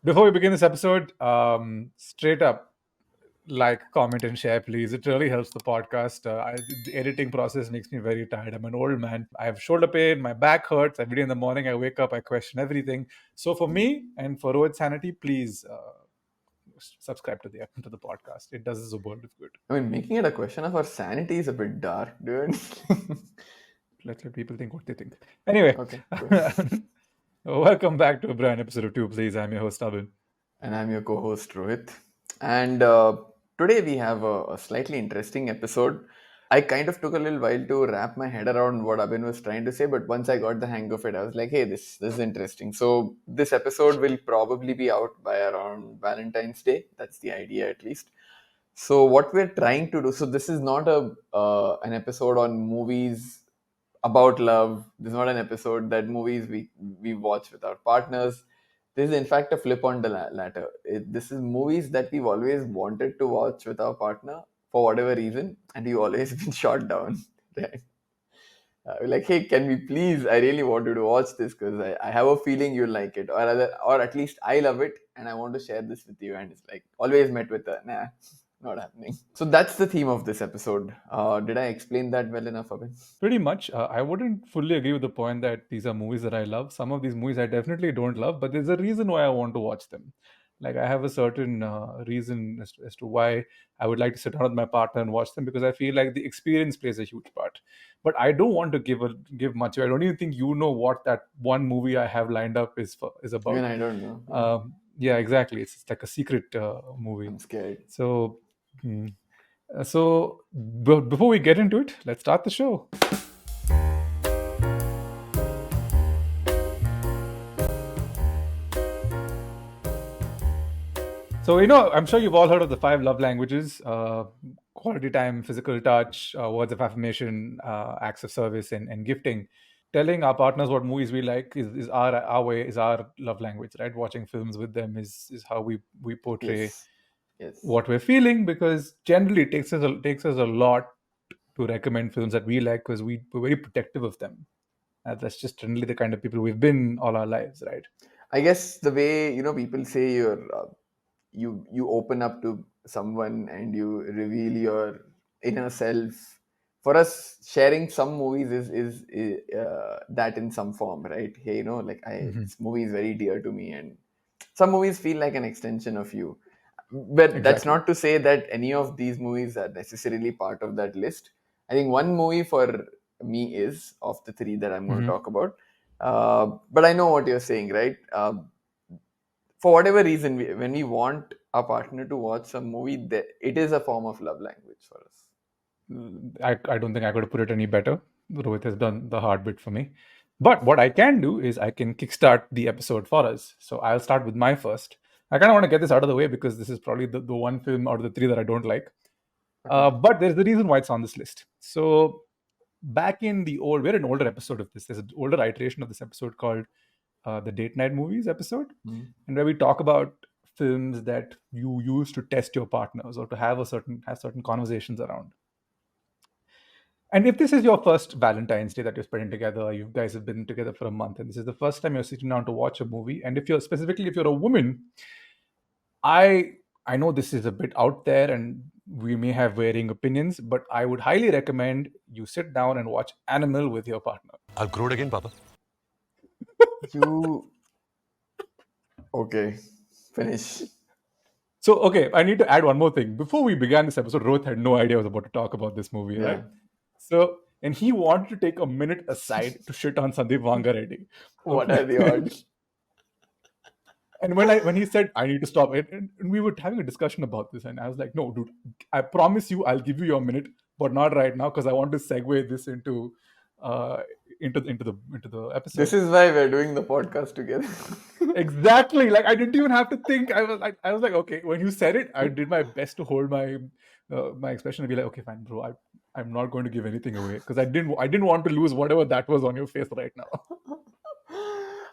Before we begin this episode, straight up, like, comment, and share, please. It really helps the podcast. The editing process makes me very tired. I'm an old man. I have shoulder pain. My back hurts. Every day in the morning, I wake up, I question everything. So for me and for Rohit Sanity, please subscribe to the podcast. It does us a world of good. I mean, making it a question of our sanity is a bit dark, dude. Let people think what they think. Anyway, Okay, cool. welcome back to a brand episode of Two Please. I'm your host, Abhin. And I'm your co-host Rohit. And today we have a slightly interesting episode. I kind of took a little while to wrap my head around what Abhin was trying to say, but once I got the hang of it, I was like, "Hey, this is interesting." So this episode will probably be out by around Valentine's Day. That's the idea, at least. So what we're trying to do. So this is not a an episode on movies about love. This is not an episode that movies we watch with our partners. This is in fact a flip on the latter. This is movies that we've always wanted to watch with our partner for whatever reason, and we've always been shot down. Right? We're like, hey, can we please? I really want you to watch this because I have a feeling you'll like it, or at least I love it, and I want to share this with you. And it's like always met with a nah, not happening. So that's the theme of this episode. Did I explain that well enough, Abhin? Pretty much. I wouldn't fully agree with the point that these are movies that I love. Some of these movies I definitely don't love, but there's a reason why I want to watch them. Like, I have a certain reason as to why I would like to sit down with my partner and watch them, because I feel like the experience plays a huge part. But I don't want to give much. I don't even think you know what that one movie I have lined up is Even about. I don't know. Yeah. Yeah, exactly. It's like a secret movie. I'm scared. So, hmm. Before we get into it, let's start the show. So, I'm sure you've all heard of the five love languages: quality time, physical touch, words of affirmation, acts of service, and gifting. Telling our partners what movies we like is our way, is our love language, right? Watching films with them is how we portray Yes. Yes. what we're feeling, because generally it takes us a lot to recommend films that we like, because we're very protective of them. That's just generally the kind of people we've been all our lives, right? I guess the way people say you open up to someone and you reveal your inner self. For us, sharing some movies is that in some form, right? Hey, like Hmm. this movie is very dear to me, and some movies feel like an extension of you. But that's Exactly. not to say that any of these movies are necessarily part of that list. I think one movie for me is of the three that I'm going to Hmm. talk about. But I know what you're saying, right? For whatever reason, when we want our partner to watch some movie, it is a form of love language for us. I don't think I could have put it any better. Rohit has done the hard bit for me. But what I can do is I can kickstart the episode for us. So I'll start with my first. I kind of want to get this out of the way because this is probably the one film out of the three that I don't like. Okay. But there's the reason why it's on this list. So back in the we're an older episode of this. There's an older iteration of this episode called the Date Night Movies episode, Mm. and where we talk about films that you use to test your partners or to have certain conversations around. And if this is your first Valentine's Day that you're spending together, you guys have been together for a month, and this is the first time you're sitting down to watch a movie, and if you're a woman, I I know this is a bit out there, and we may have varying opinions, but I would highly recommend you sit down and watch Animal with your partner. I'll grow it again, Papa. You okay? Finish. So, okay, I need to add one more thing. Before we began this episode, Rohit had no idea I was about to talk about this movie, Yeah. right? So, and he wanted to take a minute aside to shit on Sandeep Vangareddy. What are the Okay. odds? And when he said I need to stop it, and we were having a discussion about this, and I was like, no, dude, I promise you, I'll give you your minute, but not right now, because I want to segue this uh, into the episode. This is why we're doing the podcast together. Exactly. Like, I didn't even have to think. I was like, okay. When you said it, I did my best to hold my expression and be like, okay, fine, bro. I'm not going to give anything away, because I didn't want to lose whatever that was on your face right now.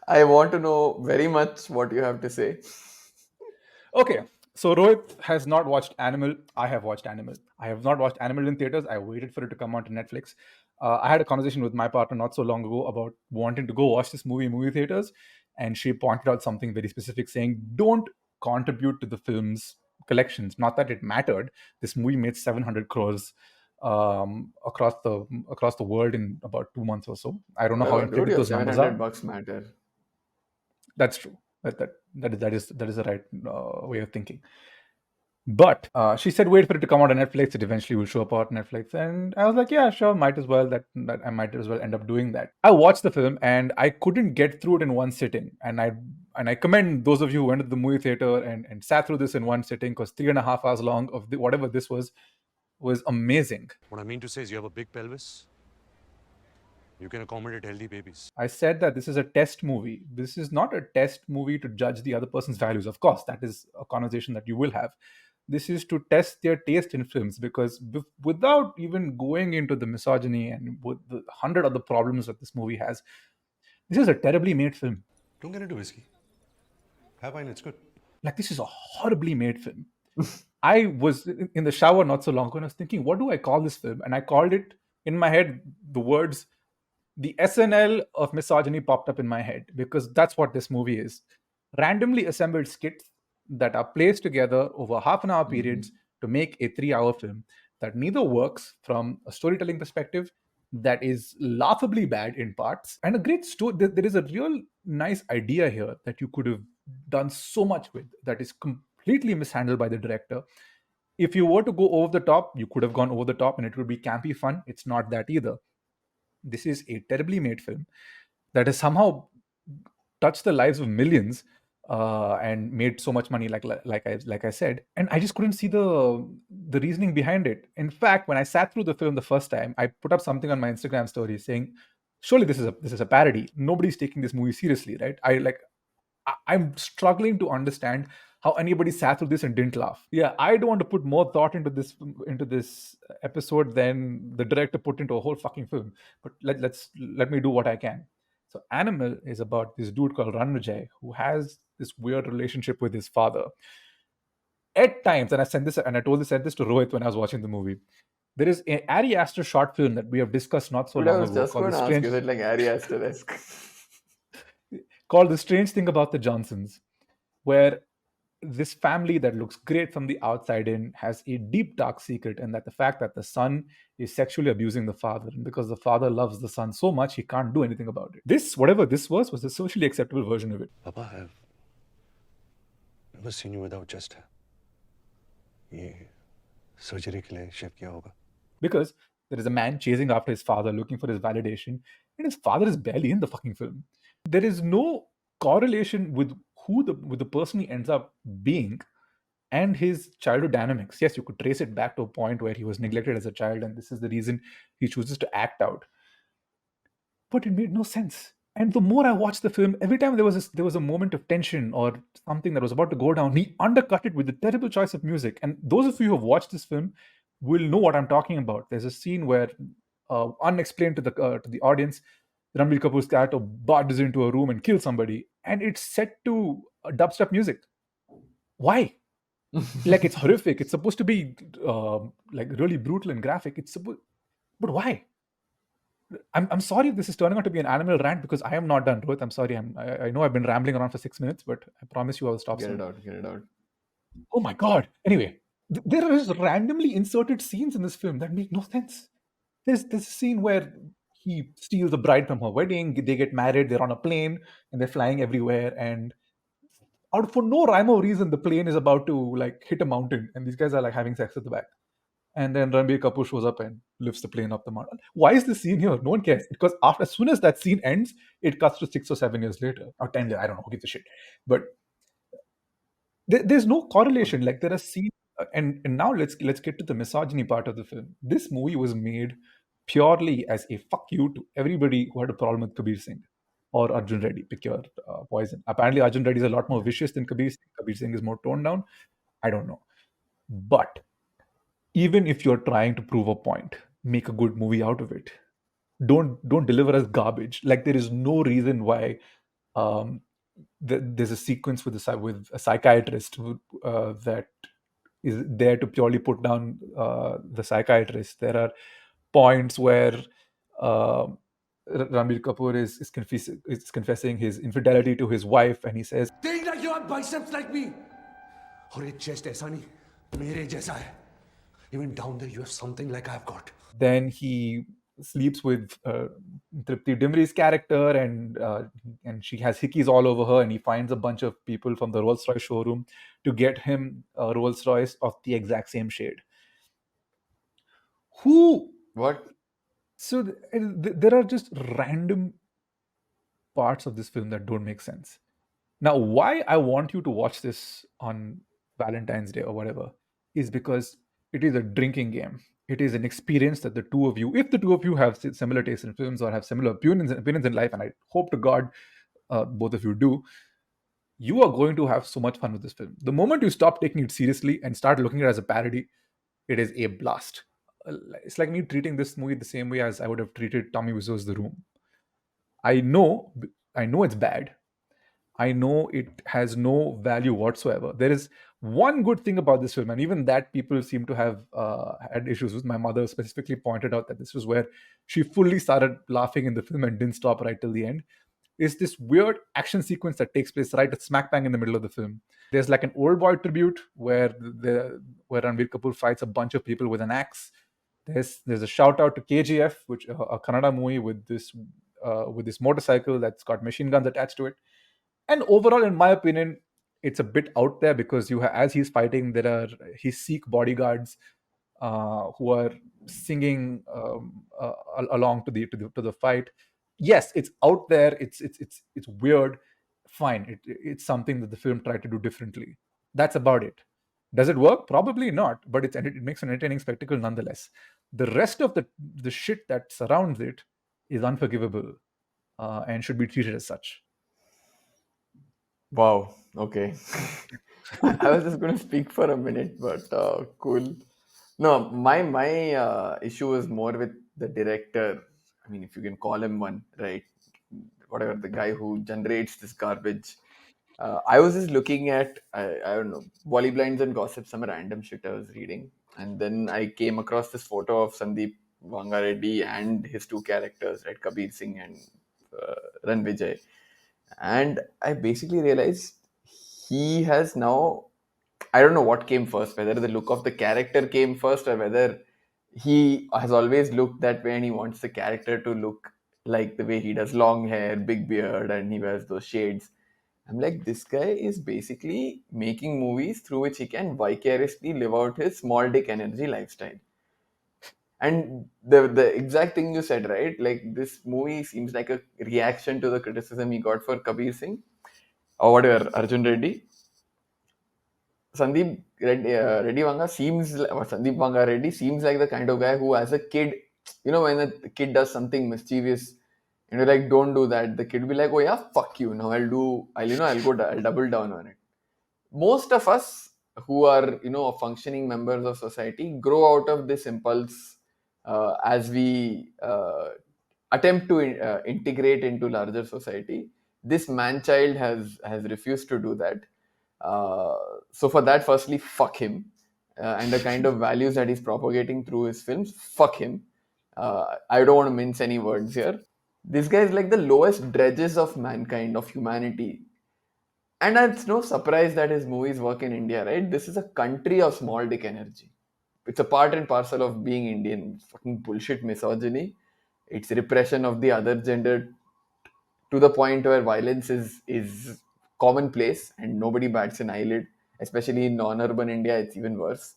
I want to know very much what you have to say. Okay. So Rohit has not watched Animal. I have watched Animal. I have not watched Animal in theaters. I waited for it to come onto Netflix. I had a conversation with my partner not so long ago about wanting to go watch this movie in movie theaters, and she pointed out something very specific, saying, "Don't contribute to the film's collections. Not that it mattered. This movie made 700 crores across the world in about 2 months or so. I don't know how Whatever, dude, inflated your those seven numbers hundred are. bucks matter. That's true. That is the right way of thinking." But she said, "Wait for it to come out on Netflix. It eventually will show up on Netflix." And I was like, "Yeah, sure. Might as well. That I might as well end up doing that." I watched the film and I couldn't get through it in one sitting. And I commend those of you who went to the movie theater and sat through this in one sitting, because 3.5 hours long of whatever this was amazing. What I mean to say is you have a big pelvis. You can accommodate healthy babies. I said that this is a test movie. This is not a test movie to judge the other person's values. Of course, that is a conversation that you will have. This is to test their taste in films, because without even going into the misogyny and with the hundred other problems that this movie has, this is a terribly made film. Don't get into whiskey. Have wine, it's good. Like, this is a horribly made film. I was in the shower not so long ago and I was thinking, what do I call this film? And I called it, in my head, the words, "The SNL of Misogyny" popped up in my head, because that's what this movie is. Randomly assembled skits that are placed together over half an hour periods to make a 3-hour film that neither works from a storytelling perspective, that is laughably bad in parts, and a great story. There is a real nice idea here that you could have done so much with, that is completely mishandled by the director. If you were to go over the top, you could have gone over the top and it would be campy fun. It's not that either. This is a terribly made film that has somehow touched the lives of millions, and made so much money, like I said, and I just couldn't see the reasoning behind it. In fact, when I sat through the film the first time, I put up something on my Instagram story saying, "Surely this is a parody. Nobody's taking this movie seriously, right?" I'm struggling to understand how anybody sat through this and didn't laugh. Yeah, I don't want to put more thought into this episode than the director put into a whole fucking film. But let me do what I can. So, Animal is about this dude called Ranujay, who has this weird relationship with his father. At times, and I said this to Rohit when I was watching the movie. There is an Ari Aster short film that we have discussed not so Dude, I long was ago just called going The to ask, Strange is it like Ari Aster-esque? Thing About the Johnsons, where this family that looks great from the outside in has a deep dark secret, and that the fact that the son is sexually abusing the father, and because the father loves the son so much, he can't do anything about it. This, whatever this was the socially acceptable version of it. Papa, I've never seen you without chest hair. ये surgery के लिए शेव किया होगा. Because there is a man chasing after his father looking for his validation, and his father is barely in the fucking film. There is no correlation with with the person he ends up being and his childhood dynamics. Yes, you could trace it back to a point where he was neglected as a child, and this is the reason he chooses to act out. But it made no sense. And the more I watched the film, every time there was a moment of tension or something that was about to go down, he undercut it with a terrible choice of music. And those of you who have watched this film will know what I'm talking about. There's a scene where, unexplained to the audience, Ranbir Kapoor's character barges into a room and kills somebody, and it's set to dubstep music. Why? Like, it's horrific. It's supposed to be like really brutal and graphic. But why? I'm sorry if this is turning out to be an animal rant, because I am not done, Rohit. I'm sorry. I know I've been rambling around for 6 minutes, but I promise you I'll stop Get soon. it out, get it out. Oh my god. Anyway, there are just randomly inserted scenes in this film that make no sense. There's this scene where he steals a bride from her wedding. They get married. They're on a plane and they're flying everywhere. And out for no rhyme or reason, the plane is about to like hit a mountain, and these guys are like having sex at the back. And then Ranbir Kapoor shows up and lifts the plane up the mountain. Why is this scene here? No one cares, because as soon as that scene ends, it cuts to 6 or 7 years later, or 10 years. I don't know who gives a shit. But there's no correlation. Like, there are scenes, and now let's get to the misogyny part of the film. This movie was made purely as a fuck you to everybody who had a problem with Kabir Singh or Arjun Reddy. Pick your poison. Apparently, Arjun Reddy is a lot more vicious than Kabir Singh. Kabir Singh is more toned down. I don't know, but even if you're trying to prove a point, make a good movie out of it. Don't deliver us garbage. Like, there is no reason why um, there's a sequence with a psychiatrist that is there to purely put down the psychiatrist. There are points where uh, Ranbir Kapoor is confessing his infidelity to his wife, and he says, Think like you have biceps like me. और ये chest ऐसा नहीं मेरे जैसा है. Even down there you have something like I've got. then he sleeps with Tripti Dimri's character, and she has hickeys all over her, and he finds a bunch of people from the Rolls Royce showroom to get him a Rolls Royce of the exact same shade. Who? What? So there are just random parts of this film that don't make sense. Now, why I want you to watch this on Valentine's Day or whatever is because it is a drinking game. It is an experience that the two of you, if the two of you have similar tastes in films or have similar opinions in life, and I hope to God both of you do, you are going to have so much fun with this film. The moment you stop taking it seriously and start looking at it as a parody, it is a blast. It's like me treating this movie the same way as I would have treated Tommy Wiseau's The Room. I know, I know it's bad. I know it has no value whatsoever. There is one good thing about this film, and even that people seem to have had issues with. My mother specifically pointed out that this was where she fully started laughing in the film and didn't stop right till the end. Is this weird action sequence that takes place right at smack bang in the middle of the film. There's like an old boy tribute where Ranbir Kapoor fights a bunch of people with an axe. There's a shout out to KGF, which a Kannada movie with this motorcycle that's got machine guns attached to it. And overall, in my opinion, it's a bit out there because as he's fighting, there are his Sikh bodyguards who are singing along to the fight. Yes, it's out there. It's weird. Fine. It's something that the film tried to do differently. That's about it. Does it work? Probably not, but it makes an entertaining spectacle nonetheless. The rest of the shit that surrounds it is unforgivable and should be treated as such. Wow. Okay. I was just going to speak for a minute, but cool. No, my issue was more with the director. I mean, if you can call him one, right? Whatever, the guy who generates this garbage. I was just looking at, I don't know, Wally Blinds and Gossip, some random shit I was reading. And then I came across this photo of Sandeep Vangareddy and his two characters, right? Kabir Singh and Ranvijay. And I basically realized he has now, I don't know what came first, whether the look of the character came first or whether he has always looked that way and he wants the character to look like the way he does, long hair, big beard, and he wears those shades. I'm like, this guy is basically making movies through which he can vicariously live out his small dick energy lifestyle. And the exact thing you said, right? Like, this movie seems like a reaction to the criticism he got for Kabir Singh or whatever, Arjun Reddy. Sandeep Vanga Reddy seems like the kind of guy who, as a kid, when a kid does something mischievous, like, don't do that, the kid will be like, oh yeah, fuck you. Now I'll double down on it. Most of us who are, functioning members of society grow out of this impulse as we attempt to integrate into larger society. This man-child has refused to do that. So for that, firstly, fuck him. And the kind of values that he's propagating through his films, fuck him. I don't want to mince any words here. This guy is like the lowest dredges of mankind, of humanity. And it's no surprise that his movies work in India, right? This is a country of small dick energy. It's a part and parcel of being Indian. Fucking bullshit misogyny. It's repression of the other gender to the point where violence is commonplace and nobody bats an eyelid. Especially in non-urban India, it's even worse.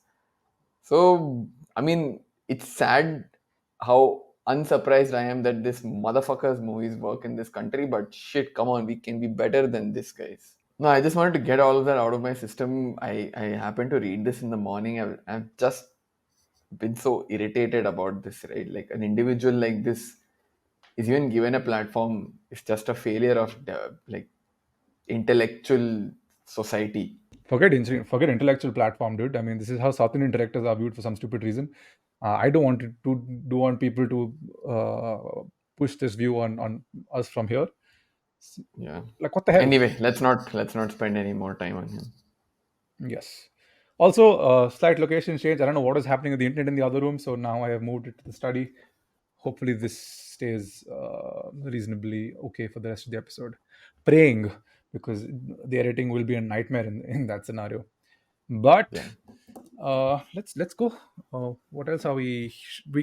So, I mean, it's sad how unsurprised I am that this motherfucker's movies work in this country, but shit, come on, we can be better than this, guys. No, I just wanted to get all of that out of my system. I happened to read this in the morning. I've just been so irritated about this, right? Like, an individual like this is even given a platform. It's just a failure of like intellectual society. Forget intellectual platform, dude. I mean, this is how South Indian directors are viewed for some stupid reason. I don't want people to push this view on us from here. Yeah. Like, what the hell? Anyway, let's not spend any more time on him. Yes. Also, slight location change. I don't know what is happening with the internet in the other room, so now I have moved it to the study. Hopefully, this stays reasonably okay for the rest of the episode. Praying, because the editing will be a nightmare in that scenario. But Yeah. let's go. What else are we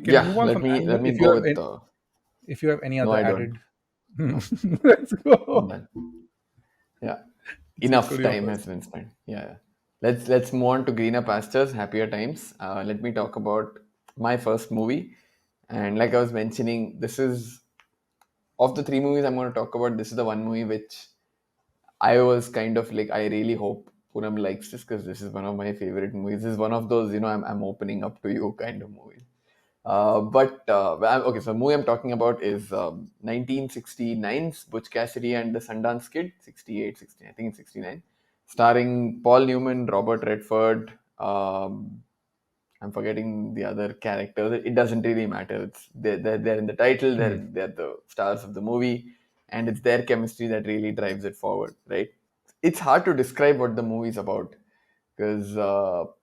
can Yeah. move on Let from me animal let me go with. if you have any No, other I don't. added. No, Let's I'm go. done. Yeah. Let's go Enough to your time first. has been spent. Yeah, yeah. Let's move on to greener pastures, happier times. Let me talk about my first movie. And like I was mentioning, this is of the three movies I'm going to talk about. This is the one movie which I was kind of like, I really hope Poonam likes this because this is one of my favorite movies. This is one of those, I'm opening up to you kind of movies. Okay, so the movie I'm talking about is 1969's Butch Cassidy and the Sundance Kid, 68, 60, I think it's 69, starring Paul Newman, Robert Redford. I'm forgetting the other characters. It doesn't really matter. They're in the title. Hmm. They're the stars of the movie, and it's their chemistry that really drives it forward, right? It's hard to describe what the movie's about because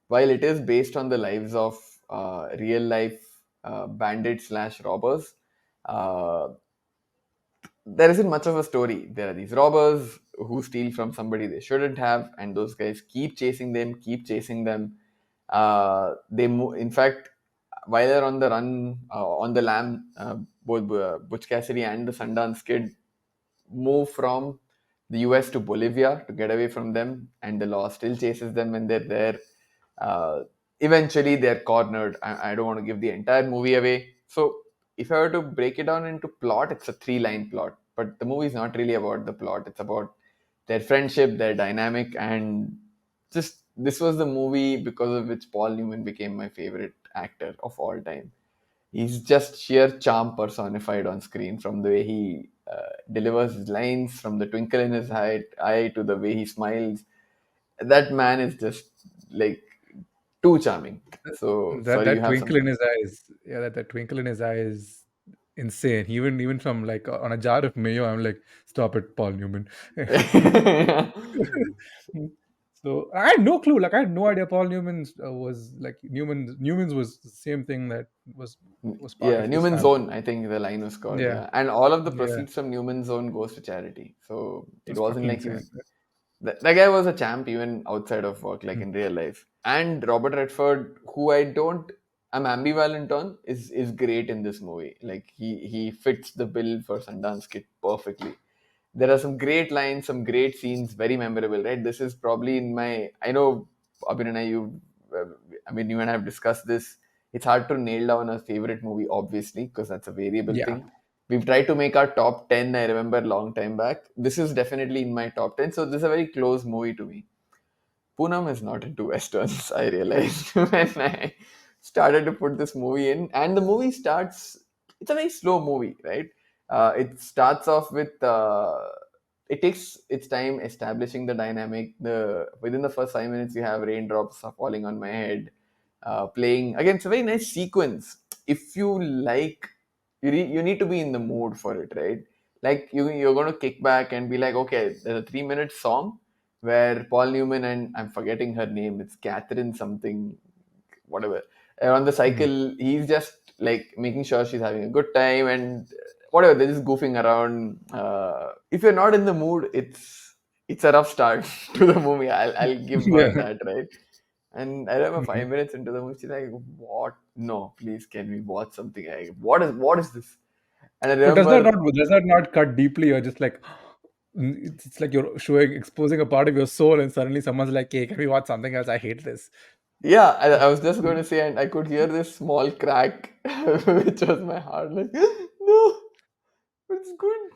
while it is based on the lives of real life bandits slash robbers, uh, there isn't much of a story. There are these robbers who steal from somebody they shouldn't have, and those guys keep chasing them. They move. In fact, while they're on the run, on the lam, both Butch Cassidy and the Sundance Kid move from the US to Bolivia to get away from them, and the law still chases them when they're there. Uh, Eventually, they're cornered. I don't want to give the entire movie away. So, if I were to break it down into plot, it's a three-line plot. But the movie is not really about the plot. It's about their friendship, their dynamic, and just this was the movie because of which Paul Newman became my favorite actor of all time. He's just sheer charm personified on screen, from the way he delivers his lines, from the twinkle in his eye to the way he smiles. That man is just like too charming. So That sorry, you that have twinkle in something. his eyes, yeah, that twinkle in his eye is insane. Even from like on a jar of mayo, I'm like, stop it, Paul Newman. So I had no clue. Like I had no idea Paul Newman's was like Newman's was the same thing that was part Yeah, of his Newman's family. Own, I think the line was called. Yeah, Yeah, and all of the yeah, proceeds from Newman's Own goes to charity. So it that's wasn't fucking like he insane. was. That guy was a champ even outside of work, like Hmm. in real life. And Robert Redford, who I'm ambivalent on, is great in this movie. Like he fits the bill for Sundance Kid perfectly. There are some great lines, some great scenes, very memorable. Right, this is probably in my. I know, Abhin and uh, I mean, you and I have discussed this. It's hard to nail down a favorite movie, obviously, because that's a variable Yeah, thing. We've tried to make our top 10, I remember, a long time back. This is definitely in my top 10. So this is a very close movie to me. Poonam is not into westerns, I realized when I started to put this movie in. And the movie starts, it's a very slow movie, right? It starts off with, it takes its time establishing the dynamic. Within the first 5 minutes, you have raindrops falling on my head, playing. Again, it's a very nice sequence. If you like, you need to be in the mood for it, right? Like you're going to kick back and be like, okay, there's a 3 minute song where Paul Newman and I'm forgetting her name, it's Catherine something, whatever. On the hmm. cycle, he's just like making sure she's having a good time and whatever, they're just goofing around. If you're not in the mood, it's a rough start to the movie. I'll give her Yeah. that, right? And I remember Mhm. 5 minutes into the movie, she's like, "What? No, please, can we watch something? Like, what is this?" And I But remember, does that not cut deeply? You're just like, it's like you're showing exposing a part of your soul, and suddenly someone's like, "Hey, can we watch something else? I hate this." yeah, I was just going to say, and I could hear this small crack, which was my heart. Like, no, it's good,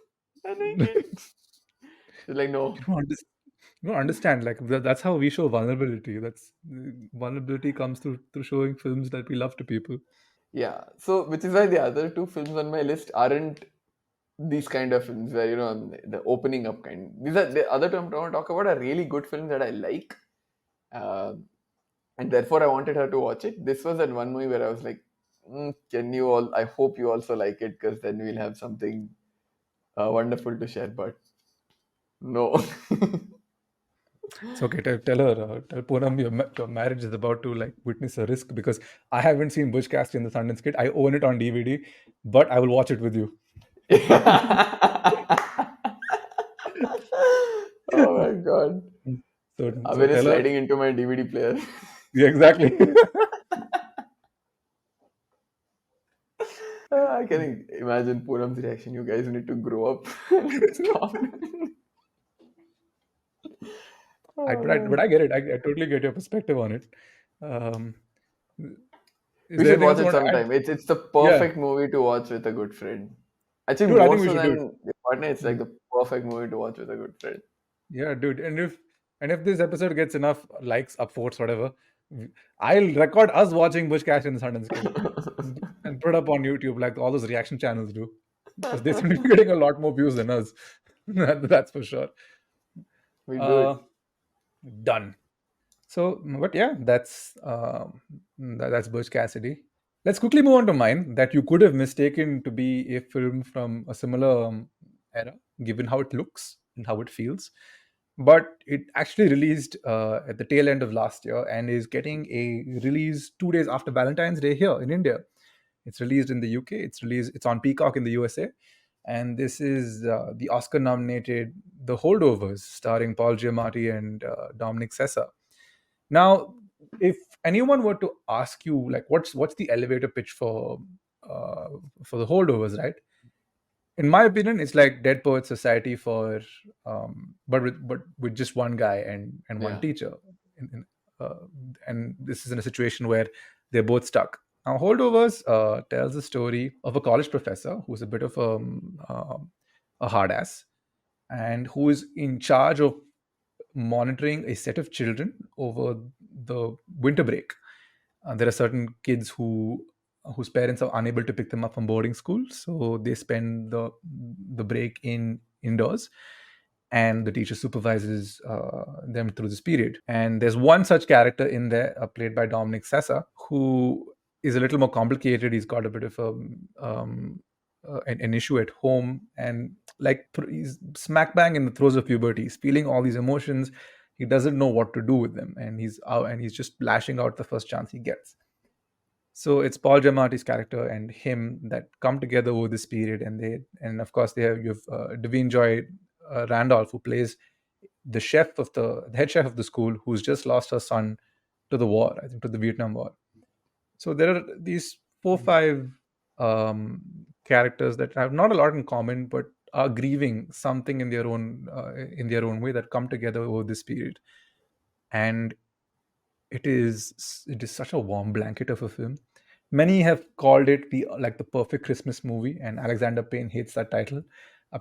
I like it. She's like, You no, don't understand. You don't understand. Like that's how we show vulnerability. That's vulnerability comes through showing films that we love to people. yeah. So, which is why the other two films on my list aren't these kind of films where the opening up kind. These are the other two I'm going to talk about are really good films that I like, uh, and therefore I wanted her to watch it. This was that one movie where I was like, can you all? I hope you also like it because then we'll have something wonderful to share. But no. It's okay. Tell Poonam your marriage is about to like witness a risk because I haven't seen Butch Cassidy and the Sundance Kid. I own it on DVD, but I will watch it with you. Oh my god. So Abhin is tell her. sliding into my DVD player. Yeah, exactly. I can imagine Poonam's reaction. You guys need to grow up. Stop. Oh But man. I get it. I totally get your perspective on it. Um, is We there should anything watch else you it want to add? sometime. It's the Yeah, perfect movie to watch with a good friend. Actually, dude, I more think we so should do it. than your partner, it's like Mm. the perfect movie to watch with a good friend. Yeah, dude. And if this episode gets enough likes, upvotes, whatever, I'll record us watching Bush Cash and the Sundance Kid and put it up on YouTube like all those reaction channels do, because they seem to be getting a lot more views than us. That's for sure. We'll do it. Uh, Done. So, but yeah, that's Butch Cassidy. Let's quickly move on to mine that you could have mistaken to be a film from a similar era, given how it looks and how it feels. But it actually released at the tail end of last year and is getting a release 2 days after Valentine's Day here in India. It's released in the UK. It's on Peacock in the USA, and this is the Oscar-nominated The Holdovers, starring Paul Giamatti and Dominic Sessa. Now, if anyone were to ask you, like, what's the elevator pitch uh, for The Holdovers, right? In my opinion, it's like Dead Poets Society but with just one guy and one Yeah. teacher, uh, and this is in a situation where they're both stuck. Now, Holdovers tells the story of a college professor who's a bit of a hard ass, and who is in charge of monitoring a set of children over the winter break. There are certain kids whose parents are unable to pick them up from boarding school, so they spend the break indoors, and the teacher supervises them through this period. And there's one such character in there, played by Dominic Sessa, who is a little more complicated. He's got a bit of an issue at home, and like he's smack bang in the throes of puberty. He's feeling all these emotions. He doesn't know what to do with them, and he's out and he's just lashing out the first chance he gets. So it's Paul Giamatti's character and him that come together over this period, and of course they have you have Devine Joy Randolph, who plays the head chef of the school, who's just lost her son to the war, I think to the Vietnam War. So there are these four five um, characters that have not a lot in common, but are grieving something in their own way, that come together over this period. And it is such a warm blanket of a film. Many have called it the perfect Christmas movie, and Alexander Payne hates that title. I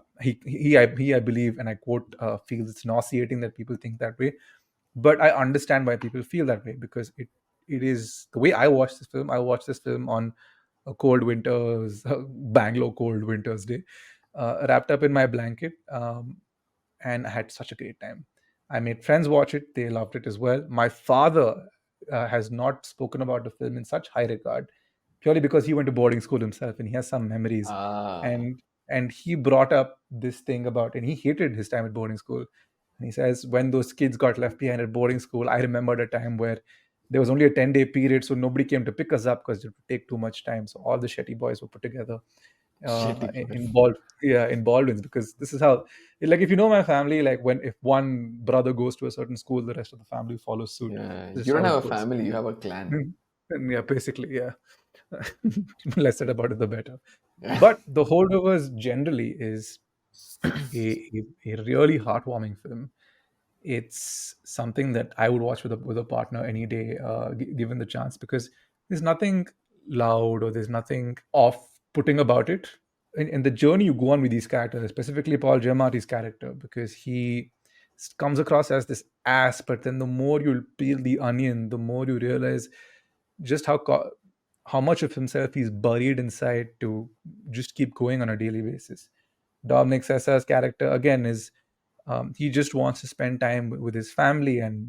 believe, and I quote, feels it's nauseating that people think that way. But I understand why people feel that way, because it is the way I watched this film. I watched this film on a cold winter's Bangalore cold winter's day, wrapped up in my blanket, and I had such a great time. I made friends watch it; they loved it as well. My father has not spoken about the film in such high regard, purely because he went to boarding school himself and he has some memories. Ah, And he brought up this thing about, and he hated his time at boarding school. And he says, when those kids got left behind at boarding school, I remembered a time where there was only a 10-day period, so nobody came to pick us up because it would take too much time. So all the Shetty boys were put together shitty boys. involved, yeah, in Baldwin's, because this is how, like, if you know my family, like, when if one brother goes to a certain school, the rest of the family follows suit. Yeah, This is you don't how have it a goes. family, you have a clan. And yeah, basically, yeah. Less said about it, the better. Yeah. But The Holdovers generally is a really heartwarming film. It's something that I would watch with a partner any day, given the chance, because there's nothing loud or there's nothing off-putting about it. And the journey you go on with these characters, specifically Paul Giamatti's character, because he comes across as this ass, but then the more you peel the onion, the more you realize just how much of himself he's buried inside to just keep going on a daily basis. Dominic Sessa's character again is he just wants to spend time with his family, and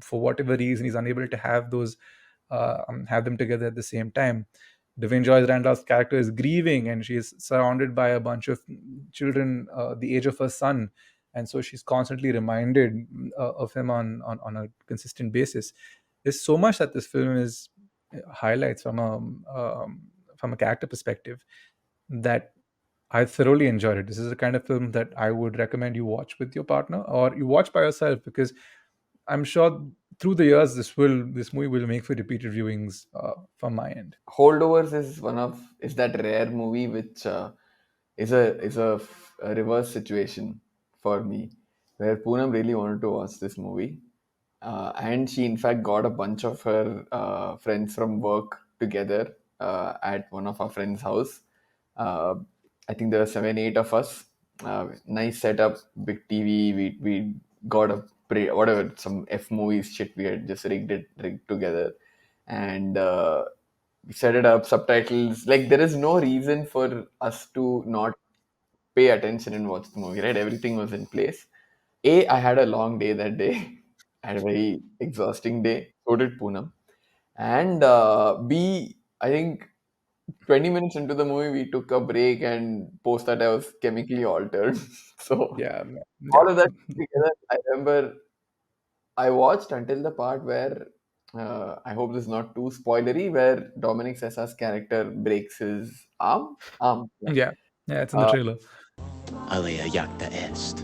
for whatever reason he's unable to have them together at the same time. Devin Joyce Randolph's character is grieving, and she's surrounded by a bunch of children the age of her son, and so she's constantly reminded of him on a consistent basis. There's so much that this film is highlights from a character perspective, that I thoroughly enjoyed it. This is the kind of film that I would recommend you watch with your partner or you watch by yourself, because I'm sure through the years this movie will make for repeated viewings from my end. Holdovers is that rare movie which is a reverse situation for me, where Poonam really wanted to watch this movie, and she in fact got a bunch of her friends from work together at one of our friends' house. Uh, I think there were 7, 8 of us. Nice setup, big TV. We got whatever some F movies shit we had just rigged together, and we set it up, subtitles. Like there is no reason for us to not pay attention and watch the movie, right? Everything was in place. I had a long day that day. I had a very exhausting day. So did Poonam. And B, I think 20 minutes into the movie, we took a break and post that I was chemically altered. So Yeah, all yeah, of that together, I remember I watched until the part where I hope this is not too spoilery, where Dominic Sessa's character breaks his arm. Yeah. yeah, yeah. It's in the Uh, trailer. Alea jacta est.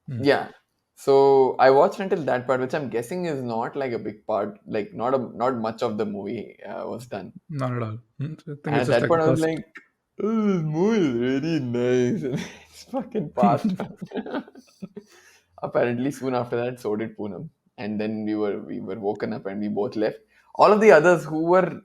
Hmm. yeah. So I watched until that part, which I'm guessing is not like a big part, like not much of the movie was done. Not at all. I think And it's at just that like the point, I was first. like, "Oh, this movie is really nice." And it's fucking past. Apparently, soon after that, so did Poonam. And then we were woken up and we both left. All of the others who were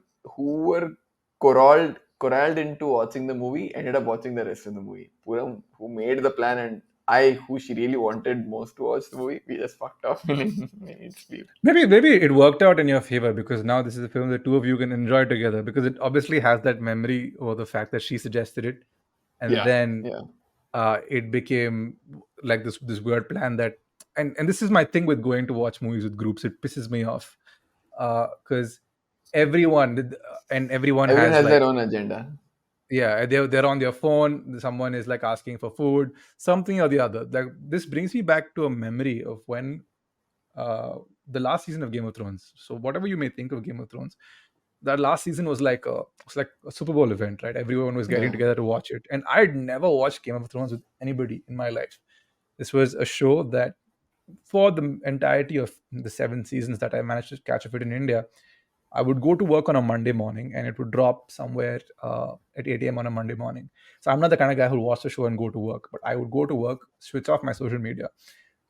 corralled into watching the movie ended up watching the rest of the movie. Poonam, who made the plan, and I, who she really wanted most to watch the movie, we just fucked off in minutes sleep. Maybe it worked out in your favor because now this is a film that two of you can enjoy together, because it obviously has that memory or the fact that she suggested it, and Yeah, then yeah, it became like this weird plan that, and this is my thing with going to watch movies with groups. It pisses me off because everyone everyone has has their like, own agenda. yeah, they're on their phone. Someone is like asking for food, something or the other. Like this brings me back to a memory of when uh, the last season of Game of Thrones. So whatever you may think of Game of Thrones, that last season was like a Super Bowl event, right? Everyone was getting Yeah, together to watch it, and I'd never watched Game of Thrones with anybody in my life. This was a show that, for the entirety of the 7 seasons that I managed to catch of it in India, I would go to work on a Monday morning, and it would drop somewhere at 8 a.m. on a Monday morning. So I'm not the kind of guy who'll watch the show and go to work, but I would go to work, switch off my social media,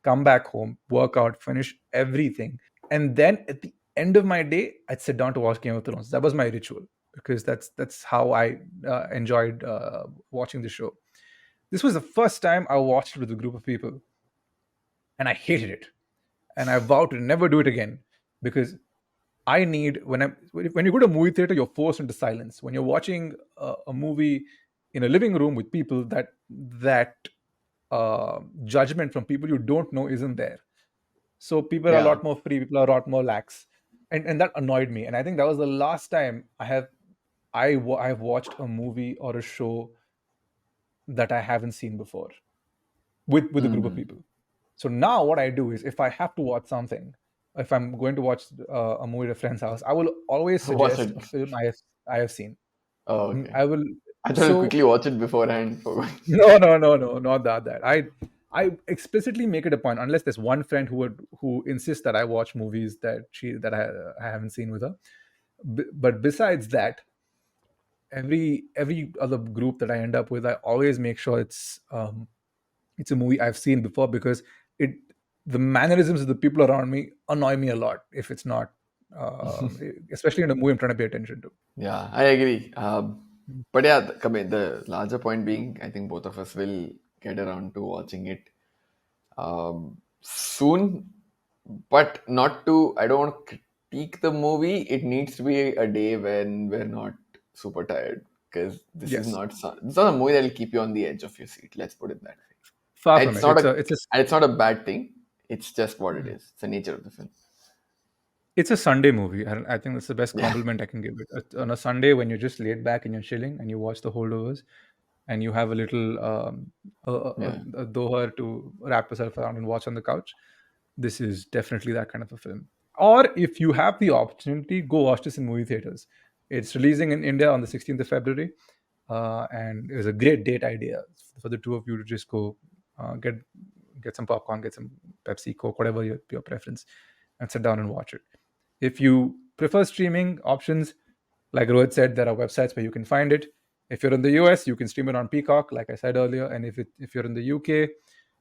come back home, work out, finish everything, and then at the end of my day, I'd sit down to watch Game of Thrones. That was my ritual, because that's how I enjoyed watching the show. This was the first time I watched it with a group of people, and I hated it, and I vowed to never do it again, because I need when you go to a movie theater, you're forced into silence. When you're watching a movie in a living room with people, that judgment from people you don't know isn't there. So people are a yeah. lot more free, people are a lot more lax, and that annoyed me. And I think that was the last time I have watched a movie or a show that I haven't seen before with a group of Mm. people. So now what I do is, if I have to watch something, if I'm going to watch a movie at a friend's house, I will always Watch suggest it. a film I have seen. Oh, okay. I will. I thought you So quickly watch it beforehand. For no, not that. I explicitly make it a point, unless there's one friend who insists that I watch movies that I haven't seen with her. But besides that, every other group that I end up with, I always make sure it's a movie I've seen before, because it the mannerisms of the people around me annoy me a lot if it's not, especially in a movie I'm trying to pay attention to. yeah, I agree. But yeah, the larger point being, I think both of us will get around to watching it soon, but not to. I don't want to critique the movie. It needs to be a day when we're not super tired, because Yes, it's not a movie that'll keep you on the edge of your seat. Let's put it that way. far And from It's it. not it's not a bad thing. It's just what it is. It's the nature of the film. It's a Sunday movie. I think that's the best Yeah, compliment I can give it. On a Sunday when you're just laid back and you're chilling and you watch the Holdovers, and you have a little yeah. a doher to wrap yourself around and watch on the couch. This is definitely that kind of a film. Or if you have the opportunity, go watch this in movie theaters. It's releasing in India on the 16th of February, and it was a great date idea for the two of you to just go get some popcorn, get some Pepsi, Coke, whatever your preference, and sit down and watch it. If you prefer streaming options, like Rohit said, there are websites where you can find it. If you're in the US, you can stream it on Peacock, like I said earlier. And if you're in the UK,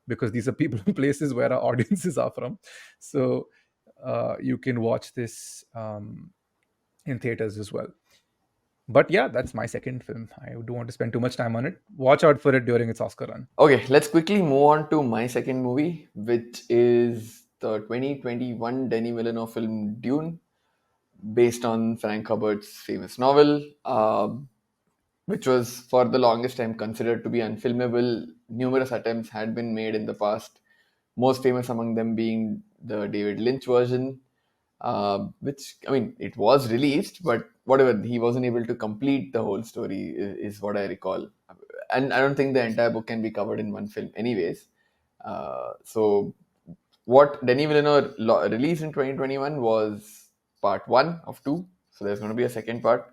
because these are people in places where our audiences are from, so you can watch this in theaters as well. But yeah, that's my second film. I don't want to spend too much time on it. Watch out for it during its Oscar run. Okay, let's quickly move on to my second movie, which is the 2021 Denis Villeneuve film Dune, based on Frank Herbert's famous novel, which was for the longest time considered to be unfilmable. Numerous attempts had been made in the past, most famous among them being the David Lynch version, which, I mean, it was released, but whatever, he wasn't able to complete the whole story, is what I recall. And I don't think the entire book can be covered in one film, anyways. So, what Denis Villeneuve released in 2021 was part one of two. So, there's going to be a second part.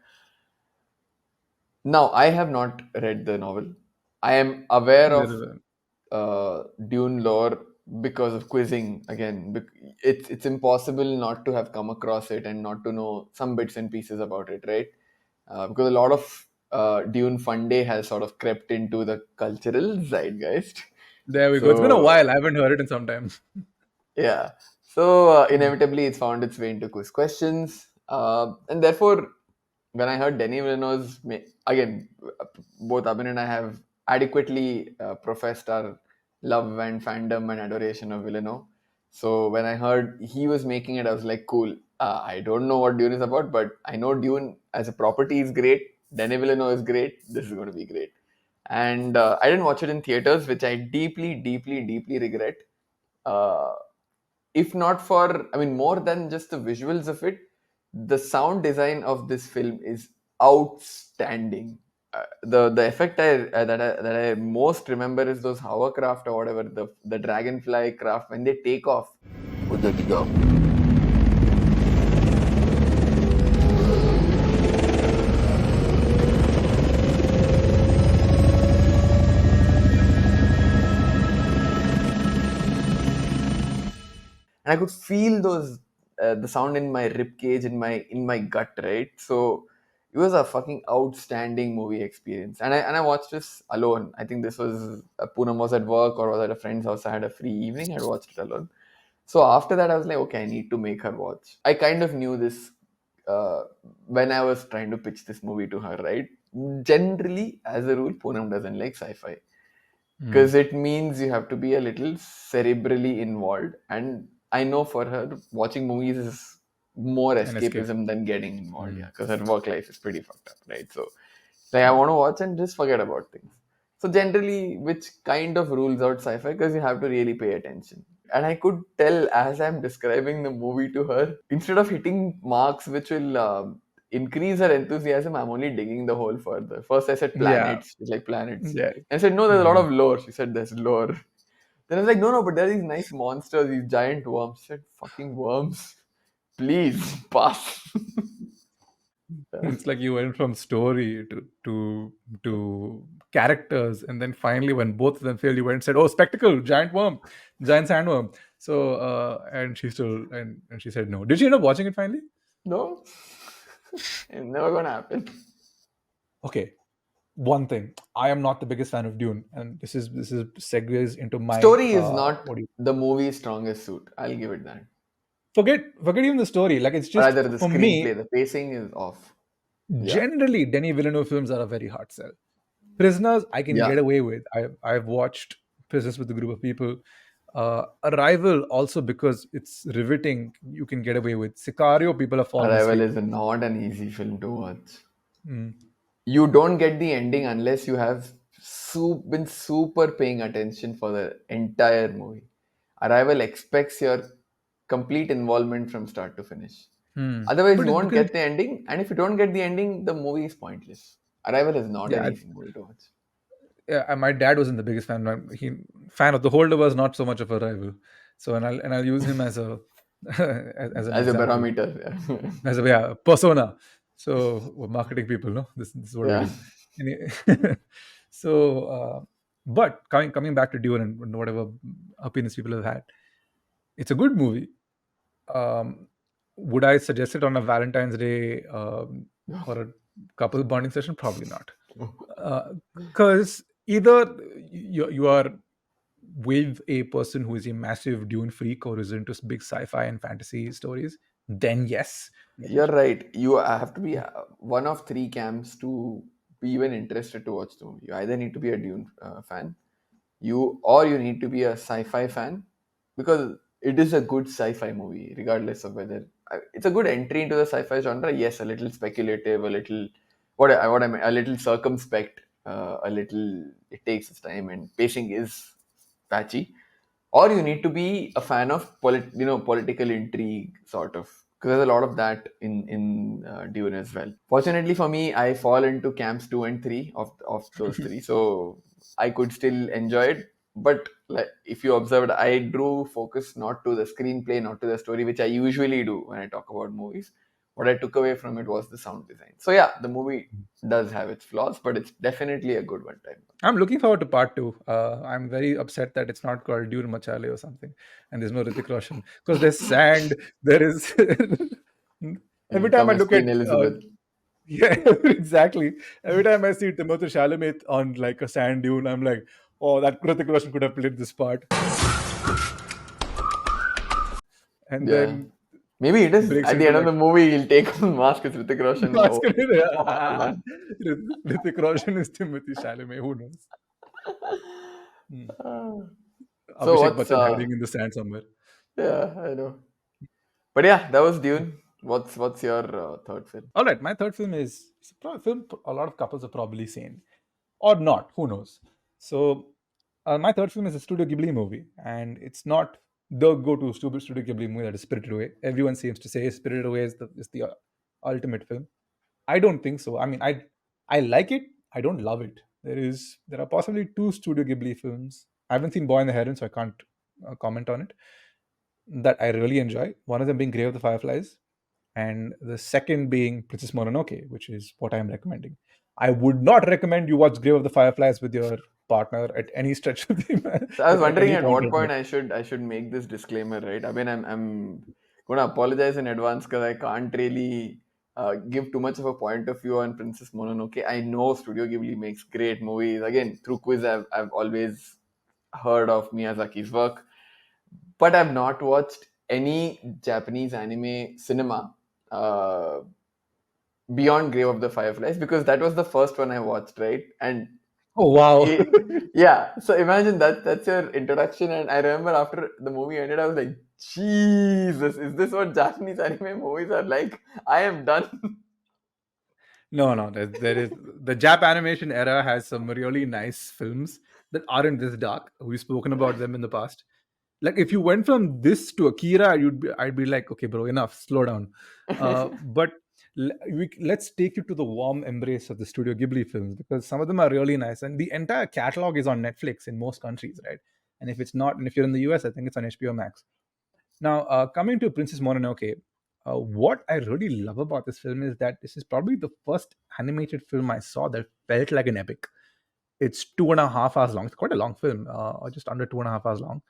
Now, I have not read the novel. I am aware There of is a- Dune lore because of quizzing. Again, it's impossible not to have come across it and not to know some bits and pieces about it, right? Because a lot of Dune Fun Day has sort of crept into the cultural zeitgeist. There we go. It's been a So while. I haven't heard it in some time. yeah. So Mm. inevitably, it's found its way into quiz questions, and therefore, when I heard Denis Villeneuve's, again, both Abhin and I have adequately professed our love and fandom and adoration of Villeneuve. So when I heard he was making it, I was like, cool. I don't know what Dune is about, but I know Dune as a property is great. Denis Villeneuve is great. This is going to be great. And I didn't watch it in theaters, which I deeply, deeply, deeply regret. Uh, if not for, I mean, more than just the visuals of it, the sound design of this film is outstanding. The effect that I most remember is those hovercraft or whatever, the dragonfly craft, when they take off. We're good to go. And I could feel those the sound in my rib cage, in my gut, right? So it was a fucking outstanding movie experience. And I watched this alone. I think this was Poonam was at work or was at a friend's house. I had a free evening. I watched it alone. So after that, I was like, okay, I need to make her watch. I kind of knew this uh, when I was trying to pitch this movie to her, right? Generally, as a rule, Poonam doesn't like sci-fi because it means you have to be a little cerebrally involved. And I know for her, watching movies is more An escape. escapism than getting involved. Mm. Yeah, because her work life is pretty fucked up, right? So, like, I want to watch and just forget about things. So, generally, which kind of rules out sci fi because you have to really pay attention. And I could tell as I'm describing the movie to her, instead of hitting marks which will increase her enthusiasm, I'm only digging the hole further. First, I said Yeah. planets. She's like, planets. Yeah. And I said, no, there's a lot Mm. of lore. She said, there's lore. Then I was like, no, no, but there are these nice monsters, these giant worms. She said, fucking worms. Please, pass. It's like you went from story to characters, and then finally, when both of them failed, you went and said, "Oh, spectacle, giant worm, giant sandworm." So, and she said no. Did she end up watching it finally? No, it's never going to happen. Okay. One thing, I am not the biggest fan of Dune, and this is segues into my Story is not what do you the movie's strongest suit. I'll give it that. forget even the story. Like, it's Or just rather, the for me. screenplay, the pacing is off. Yeah. Generally, Denis Villeneuve films are a very hard sell. Prisoners, I can Yeah. get away with. I've watched Prisoners with a group of people. Arrival, also because it's riveting, you can get away with. Sicario, people have fallen Arrival asleep. is not an easy film to watch. Mm. You don't get the ending unless you have been super paying attention for the entire movie. Arrival expects your complete involvement from start to finish. Hmm. Otherwise, But you it's won't because get the ending, and if you don't get the ending, the movie is pointless. Arrival is not an yeah, easy movie to watch. yeah, my dad wasn't the biggest fan. He fan of the Holdovers, not so much of Arrival. So, and I'll use him as a as an As a example, barometer. as a persona. So we're marketing people, no, this is what we Yeah. do. So, but coming back to Dune and whatever opinions people have had, it's a good movie. Um, would I suggest it on a Valentine's Day or a couple bonding session? Probably not, because either you are with a person who is a massive Dune freak or is into big sci-fi and fantasy stories, then yes, get You're it. right. You have to be one of three camps to be even interested to watch the movie. You either need to be a Dune fan, you need to be a sci-fi fan, because it is a good sci-fi movie, regardless of whether it's a good entry into the sci-fi genre. Yes, a little speculative, a little what I mean, a little circumspect, a little it takes its time, and pacing is patchy. Or you need to be a fan of political intrigue, sort of, because there's a lot of that in Dune as well. Fortunately for me, I fall into camps 2 and 3 of those three, so I could still enjoy it. But like, if you observed, I drew focus not to the screenplay, not to the story, which I usually do when I talk about movies. What I took away from it was the sound design. So yeah, the movie does have its flaws, but it's definitely a good one time. I'm looking forward to part two. I'm very upset that it's not called Dune Machale or something, and there's no Hrithik Roshan because there's sand. There is every time I Come as look at Queen Elizabeth. yeah, exactly. Every time I see Timothée Chalamet on like a sand dune, I'm like, oh, that Hrithik Roshan could have played this part, and Yeah. then Maybe it is. breaks At the into end of like the movie, he'll take off the mask as Hrithik Roshan. Oh, come on. Hrithik Roshan is Timothée Chalamet. Who knows? Hmm. So Abhishek what's Bachchan hiding in the sand somewhere. yeah, I know. But yeah, that was Dune. What's your third film? All right, my third film is it's a film a lot of couples are probably seen or not. Who knows? So, my third film is a Studio Ghibli movie, and it's not the go-to Studio Ghibli movie that is Spirited Away. Everyone seems to say Spirited Away is the ultimate film. I don't think so. I mean, I like it. I don't love it. There are possibly two Studio Ghibli films. I haven't seen Boy and the Heron, so I can't comment on it. That I really enjoy. One of them being Grave of the Fireflies, and the second being Princess Mononoke, which is what I'm recommending. I would not recommend you watch Grave of the Fireflies with your partner at any stretch of the So I was at wondering any at point what of point it. I should make this disclaimer, right? I mean, I'm gonna apologize in advance because I can't really give too much of a point of view on Princess Mononoke. I know Studio Ghibli makes great movies. Again, through quiz, I've always heard of Miyazaki's work, but I've not watched any Japanese anime cinema beyond Grave of the Fireflies, because that was the first one I watched, right? And Oh wow! yeah, so imagine that's your introduction. And I remember after the movie ended, I was like, Jesus, is this what Japanese anime movies are like? I am done. No, there is the Jap animation era has some really nice films that aren't this dark. We've spoken about them in the past. Like if you went from this to Akira, I'd be like, okay, bro, enough, slow down. But let's take you to the warm embrace of the Studio Ghibli films because some of them are really nice, and the entire catalog is on Netflix in most countries, right? And if it's not, and if you're in the US, I think it's on HBO Max. Now, coming to Princess Mononoke, what I really love about this film is that this is probably the first animated film I saw that felt like an epic. It's 2.5 hours long. It's quite a long film, or just under 2.5 hours long,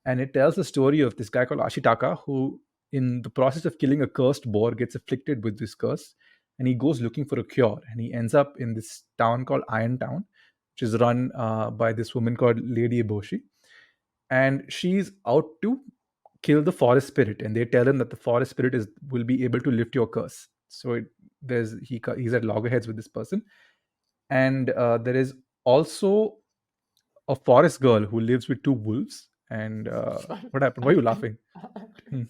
and it tells the story of this guy called Ashitaka, who, in the process of killing a cursed boar, gets afflicted with this curse, and he goes looking for a cure, and he ends up in this town called Iron Town, which is run by this woman called Lady Eboshi, and she's out to kill the forest spirit, and they tell him that the forest spirit is will be able to lift your curse. So he's at loggerheads with this person, and there is also a forest girl who lives with two wolves. And Sorry. what happened? Why are you laughing? Hmm.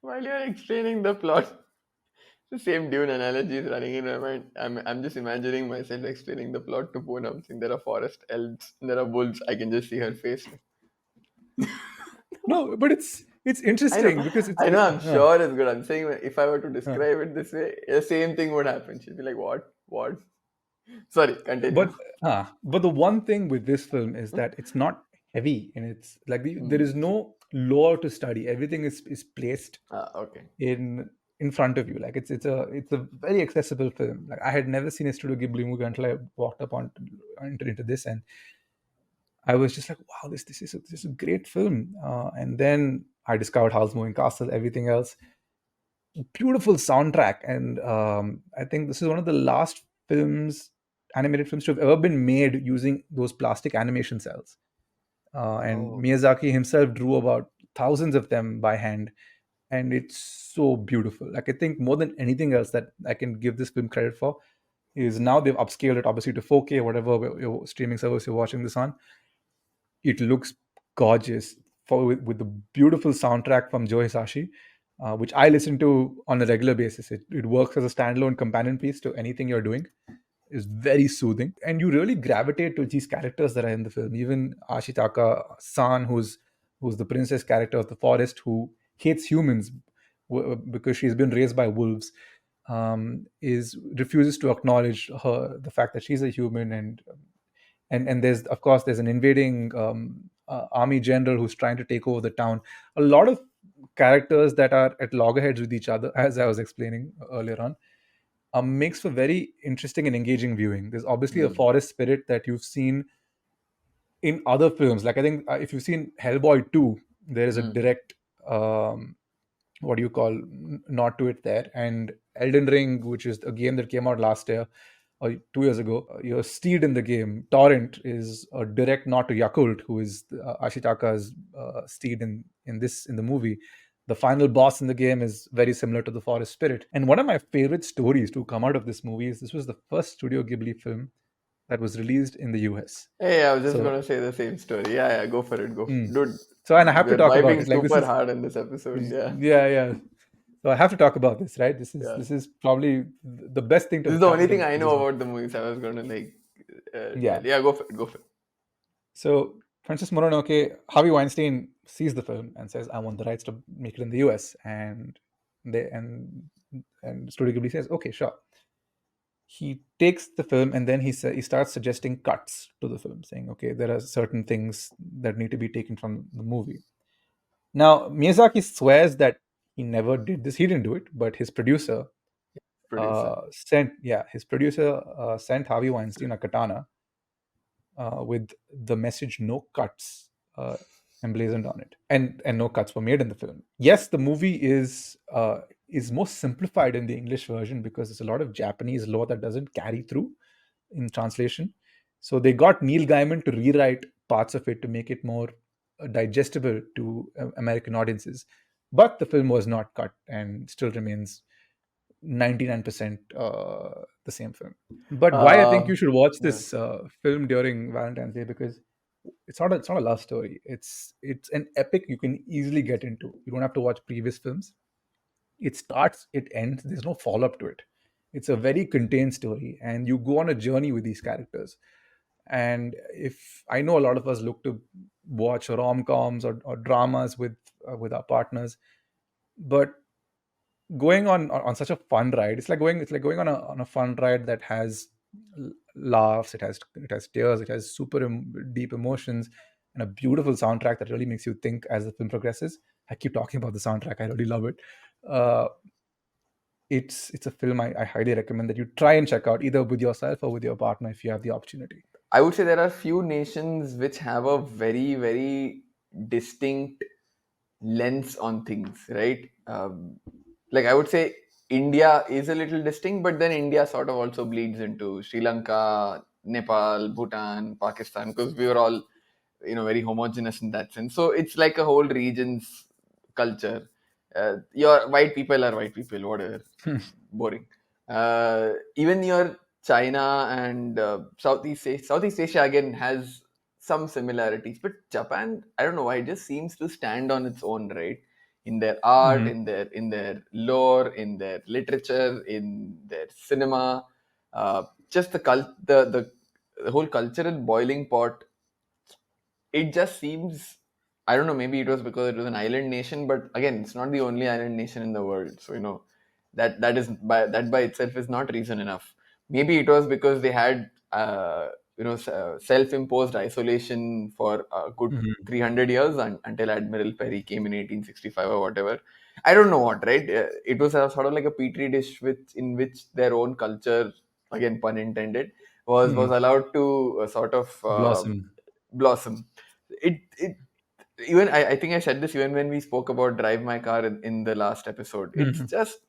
While you're explaining the plot, the same Dune analogy is running in my mind. I'm just imagining myself explaining the plot to Poonam, saying there are forest elves, and there are wolves. I can just see her face. No, but it's I know, interesting because I know. I'm sure it's good. I'm saying if I were to describe it this way, the same thing would happen. She'd be like, "What? What?" Sorry, continue. but the one thing with this film is that it's not heavy, and it's like there Hmm. is no lore to study. Everything is placed Okay. in front of you. Like it's a very accessible film. Like I had never seen a Studio Ghibli movie until I walked up on entered into this, and I was just like, wow, this is a great film. And then I discovered Howl's Moving Castle, everything else. Beautiful soundtrack, and I think this is one of the last animated films to have ever been made using those plastic animation cells. And Oh. Miyazaki himself drew about thousands of them by hand, and it's so beautiful. Like I think more than anything else that I can give this film credit for is now they've upscaled it obviously to 4K, whatever your streaming service you're watching this on. It looks gorgeous with the beautiful soundtrack from Joe Hisaishi, which I listen to on a regular basis. It works as a standalone companion piece to anything you're doing. Is very soothing, and you really gravitate to these characters that are in the film. Even Ashitaka San, who's the princess character of the forest, who hates humans because she's been raised by wolves, is refuses to acknowledge the fact that she's a human, and there's of course there's an invading army general who's trying to take over the town. A lot of characters that are at loggerheads with each other, as I was explaining earlier on, makes for very interesting and engaging viewing. There's obviously a forest spirit that you've seen in other films. Like I think if you've seen Hellboy 2, there is a direct what do you call nod to it there. And Elden Ring, which is a game that came out last year or 2 years ago, your steed in the game, Torrent, is a direct nod to Yakult, who is Ashitaka's steed in the movie. The final boss in the game is very similar to the forest spirit. And one of my favorite stories to come out of this movie is this was the first Studio Ghibli film that was released in the US. Hey, I was just So, gonna say the same story. Yeah, go for it. Go, dude. so and I have to We're talk about vibing it. Like this super is hard in this episode. Yeah, yeah. So I have to talk about this, right? This is Yeah. this is probably the best thing to This is have the come only out thing of I this know one. about the movies. I was gonna Yeah. tell. Yeah, go for it. Go for it. So Princess Mononoke, Harvey Weinstein sees the film and says, "I want the rights to make it in the US," and they and Studio Ghibli says, "Okay, sure." He takes the film and then he starts suggesting cuts to the film, saying, "Okay, there are certain things that need to be taken from the movie." Now Miyazaki swears that he never did this. He didn't do it, but his producer Producer. sent Harvey Weinstein a katana with the message "No cuts" emblazoned on it, and no cuts were made in the film. Yes, the movie is more simplified in the English version because there's a lot of Japanese lore that doesn't carry through in translation. So they got Neil Gaiman to rewrite parts of it to make it more digestible to American audiences. But the film was not cut and still remains 99% the same film. But why I think you should watch Yeah. this film during Valentine's Day, because it's not a love story. It's an epic you can easily get into. You don't have to watch previous films. It starts, it ends. There's no follow up to it. It's a very contained story, and you go on a journey with these characters. And if I know a lot of us look to watch rom-coms or dramas with our partners, but going on such a fun ride, it's like going on a fun ride that has laughs, it has tears, it has super deep emotions, and a beautiful soundtrack that really makes you think as the film progresses. I keep talking about the soundtrack. I really love it. uh, it's a film I highly recommend that you try and check out, either with yourself or with your partner if you have the opportunity. I would say there are few nations which have a very, very distinct lens on things, right? Like I would say India is a little distinct, but then India sort of also bleeds into Sri Lanka, Nepal, Bhutan, Pakistan, because we were all, very homogenous in that sense. So it's like a whole region's culture. Your white people are white people, whatever. Boring. Even your China and Southeast Asia again has some similarities, but Japan, I don't know why, it just seems to stand on its own, right? In their art, Mhm. in their lore, in their literature, in their cinema, just the whole cultural boiling pot. It just seems, I don't know, maybe it was because it was an island nation, but again, it's not the only island nation in the world. So that by itself is not reason enough. Maybe it was because they had self-imposed isolation for a good Mhm. 300 years until Admiral Perry came in 1865 or whatever. I don't know what, right? It was a, sort of like a petri dish in which their own culture, again pun intended, was Mm. allowed to sort of Blossom. blossom. It even I think I said this even when we spoke about Drive My Car in the last episode. It's Mhm. just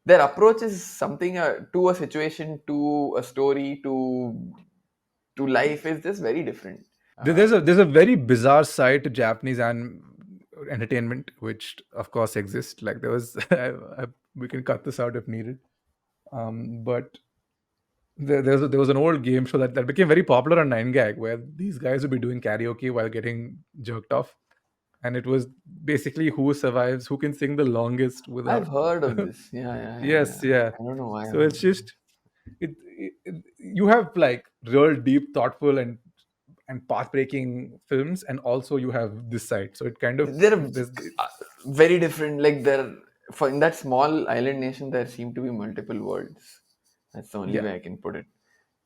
their approach is something to a situation, to a story, to life is just very different. There's a very bizarre side to Japanese and entertainment, which of course exists. Like there was, we can cut this out if needed. But there was an old game show that became very popular on 9gag, where these guys would be doing karaoke while getting jerked off, and it was basically who survives, who can sing the longest I've without. heard of this. Yeah, yeah, yeah, Yes, yeah. yeah. I don't know why So I've it's heard of this. just you have like real deep, thoughtful, and path breaking films, and also you have this side. So it kind of They're there's very different. Like there, for in that small island nation, there seem to be multiple worlds. That's the only yeah. way I can put it.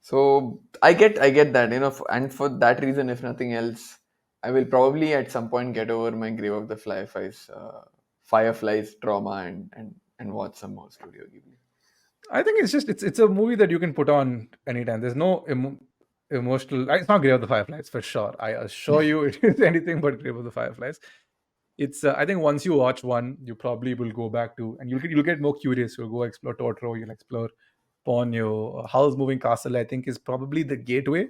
So I get that, and for that reason, if nothing else, I will probably at some point get over my Grave of the Fireflies trauma and watch some more Studio Ghibli. I think it's a movie that you can put on anytime. There's no emotional. It's not Grave of the Fireflies for sure. I assure you, it is anything but Grave of the Fireflies. It's I think once you watch one, you probably will go back to, and you'll get more curious. You'll go explore Totoro. You'll explore Ponyo. Howl's Moving Castle, I think, is probably the gateway,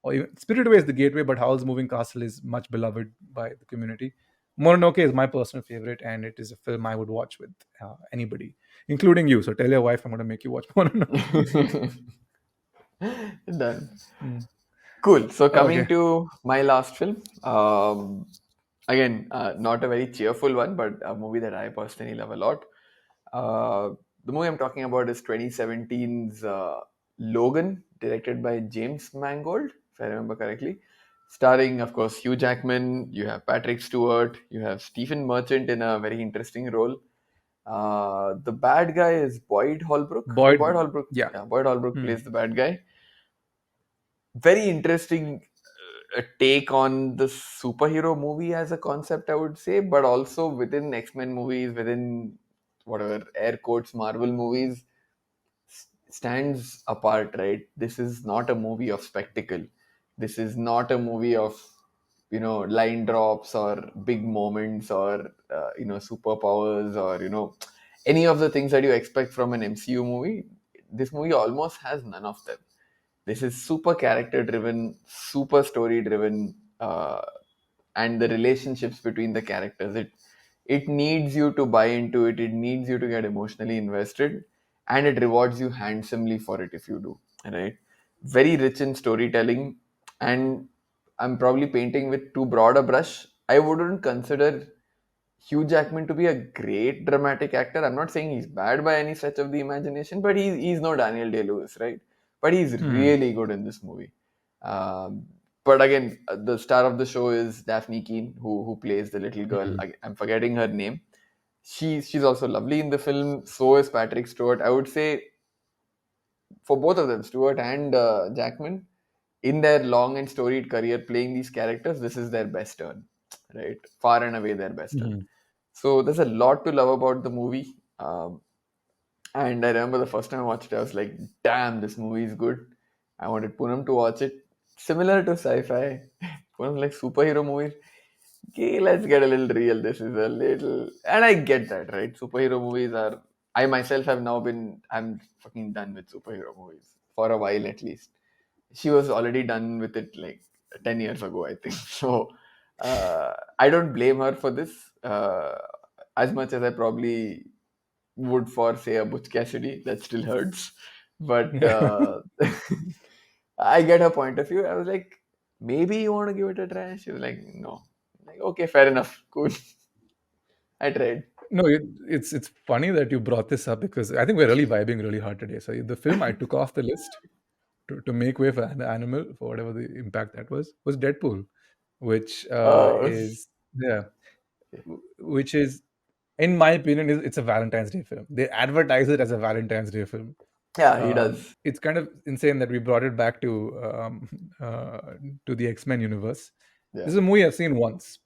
or even Spirited Away is the gateway, but Howl's Moving Castle is much beloved by the community. Mononoke is my personal favorite, and it is a film I would watch with anybody, including you. So tell your wife I'm going to make you watch Mononoke. Done. Mm. Cool. So coming Okay. to my last film, again, not a very cheerful one, but a movie that I personally love a lot. The movie I'm talking about is 2017's Logan, directed by James Mangold, if I remember correctly. Starring, of course, Hugh Jackman. You have Patrick Stewart. You have Stephen Merchant in a very interesting role. The bad guy is Boyd Holbrook. Boyd Boyd. Holbrook, Yeah. yeah, Boyd Holbrook Hmm. plays the bad guy. Very interesting take on the superhero movie as a concept, I would say, but also within X-Men movies, within whatever air quotes Marvel movies, stands apart, right? This is not a movie of spectacle. This is not a movie of line drops or big moments or superpowers or any of the things that you expect from an MCU movie. This movie almost has none of them. This is super character driven, super story driven, and the relationships between the characters. It needs you to buy into it. It needs you to get emotionally invested, and it rewards you handsomely for it if you do. Right? Very rich in storytelling, and I'm probably painting with too broad a brush. I wouldn't consider Hugh Jackman to be a great dramatic actor. I'm not saying he's bad by any stretch of the imagination, but he's no Daniel Day Lewis, right? But he's Hmm. really good in this movie. Um, but again, the star of the show is Daphne Keane, who plays the little girl. Hmm. I'm forgetting her name. She's also lovely in the film. So is Patrick Stewart. I would say for both of them, Stewart and Jackman, in their long and storied career playing these characters, this is their best turn, right? Far and away their best turn. Hmm. So there's a lot to love about the movie. And I remember the first time I watched it, I was like, damn, this movie is good. I wanted Poonam to watch it. Similar to sci-fi. Poonam like superhero movies. Okay, let's get a little real. This is a little... And I get that, right? Superhero movies are... I myself have now been... I'm fucking done with superhero movies. For a while at least. She was already done with it like 10 years ago, I think. So I don't blame her for this. As much as I probably would for say a Butch Cassidy, that still hurts. But I get her point of view. I was like, maybe you want to give it a try. She was like, no. I'm like, okay, fair enough, cool. I tried. No, it's funny that you brought this up because I think we're really vibing really hard today. So the film I took off the list to make way for an animal for whatever the impact that was Deadpool, which Uh, is yeah, which is in my opinion it's a Valentine's Day film. They advertise it as a Valentine's Day film. Yeah, he does. It's kind of insane that we brought it back to the X-Men universe. Yeah. This is a movie I've seen once,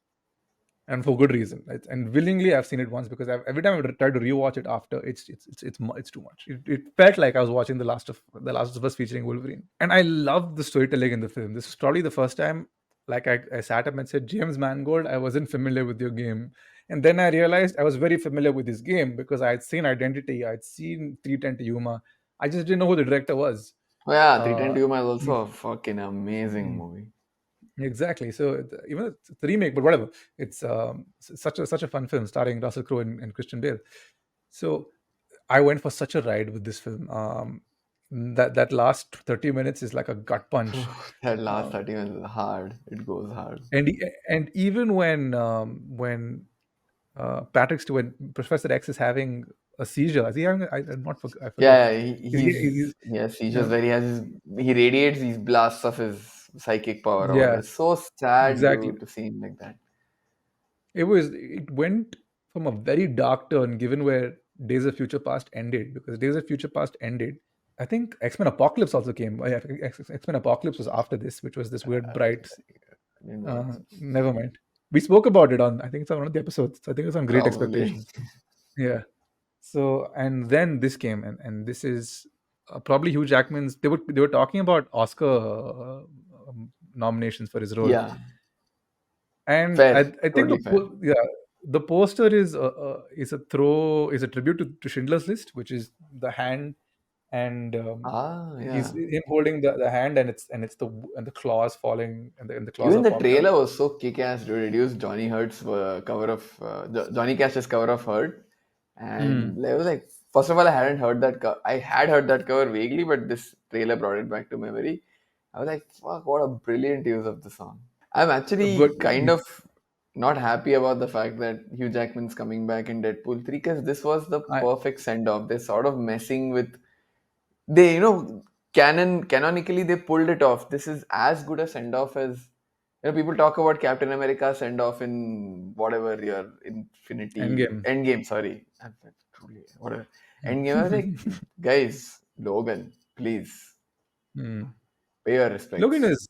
and for good reason. And willingly, I've seen it once because every time I try to rewatch it after, it's too much. It felt like I was watching the Last of Us featuring Wolverine, and I loved the storytelling in the film. This is probably the first time, like I sat up and said, James Mangold, I wasn't familiar with your game, and then I realized I was very familiar with his game because I had seen Identity, I'd seen 310 to Yuma. I just didn't know who the director was. Oh, yeah, Uh, 310 to Yuma is also a fucking amazing mm, movie. exactly. So even though it's a remake, but whatever. It's such a fun film starring Russell Crowe and Christian Bale. So I went for such a ride with this film. That last 30 minutes is like a gut punch. That last Uh, 30 minutes is hard. It goes hard. and even when Patrick Stewart, Professor X is having a seizure. Is he having? I'm not. I forget. Yeah, He's he yeah, just very has his, he radiates these blasts of his psychic power or whatever. yeah, It's so sad, exactly. dude, to see him like that. It went from a very dark turn given where Days of Future Past ended, because Days of Future Past ended. I think X-Men Apocalypse also came. Yeah, X-Men Apocalypse was after this, which was this weird bright. I didn't watch it. Never mind. We spoke about it on, I think it's on one of the episodes. I think it's on Great Probably. Expectations. Yeah. So and then this came, and this is probably Hugh Jackman's. They were talking about Oscar nominations for his role, Yeah, and fair. I think Totally fair. the poster is a tribute to Schindler's List, which is the hand, and Ah, he's yeah. him holding the hand, and the claws falling, and the claws Even are the falling out. trailer was so kick-ass, dude. It used Johnny Hurt's cover of Johnny Cash's cover of Hurt, Hmm. and I was like, first of all, I hadn't heard that. I had heard that cover vaguely, but this trailer brought it back to memory. I was like, fuck, what a brilliant use of the song. I'm But actually kind of not happy about the fact that Hugh Jackman's coming back in Deadpool 3 because this was the I perfect send-off. They're sort of messing with they canonically they pulled it off. This is as good a send off as people talk about Captain America send off in whatever your Infinity Endgame. Endgame. Sorry, truly whatever Endgame. I was like, guys, Logan, please Hmm. pay your Logan respects. is.